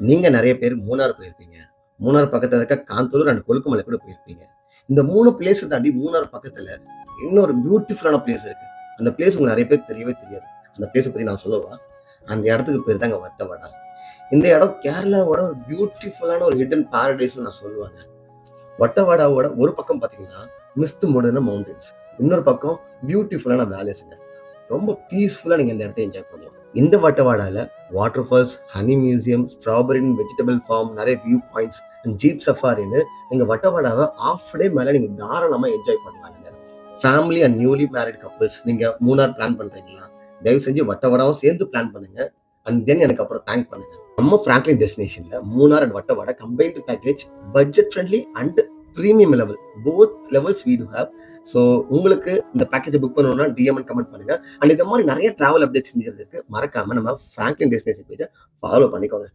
நீங்க நெறைய பேர் மூணார் போயிருப்பீங்க. மூணார் பக்கத்துல இருக்க காந்தலூர் அண்ட் கொழுக்குமலை கூட போயிருப்பீங்க. இந்த 3 பிளேஸ தாண்டி மூணார் பக்கத்துல இன்னொரு பியூட்டிஃபுல்லான பிளேஸ் இருக்கு. அந்த பிளேஸ் உங்களுக்கு நெறைய பேருக்கு தெரியவே தெரியாது. அந்த பிளேஸ பத்தி நான் சொல்லவா? அந்த இடத்துக்கு பேரு தாங்க வட்டவடா. இந்த இடம் கேரளாவோட ஒரு பியூட்டிஃபுல்லான ஒரு ஹிட்டன் பாரடைஸ்ன்னு நான் சொல்லுவேங்க. வட்டவடாவோட ஒரு பக்கம் பார்த்தீங்கன்னா, மிஸ்ட் மூடுன மவுண்டன்ஸ். இன்னொரு பக்கம் பியூட்டிஃபுல்லான வேலிஸ்ங்க. ரொம்ப பீஸ்ஃபுல்லா நீங்க இந்த இடத்த என்ஜாய் பண்ணலாம். இந்த வட்டவாடால water falls, honey museum, strawberry and vegetable farm, நிறைய வியூ பாயிண்ட்ஸ் அண்ட் ஜீப் சஃபாரின்னு நீங்க வட்டவாடாவ ஹால்ஃப் டே மேல நீங்க தாராளமா என்ஜாய் பண்ணலாங்க. Family and newly married couples நீங்க மூணார் பிளான் பண்றீங்களா? தயவு செஞ்சு வட்டவடாவும் சேர்ந்து பிளான் பண்ணுங்க. அண்ட் தென் எனக்கு அப்புறம் தேங்க் பண்ணுங்க. நம்ம பிராங்க்லின் டெஸ்டினேஷன்ல Munnar and Vattavada combined package budget friendly and premium level both levels we do have. So உங்களுக்கு இந்த பேக்கேஜை புக் பண்ணணும்னா டிஎம் கமெண்ட் பண்ணுங்க. அண்ட் இந்த மாதிரி நிறைய டிராவல் அப்டேட்ஸ் செஞ்சுக்கிறதுக்கு மறக்காம நம்ம பிராங்க்லின் டெஸ்டினேஷன் பேஜை ஃபாலோ பண்ணிக்கோங்க.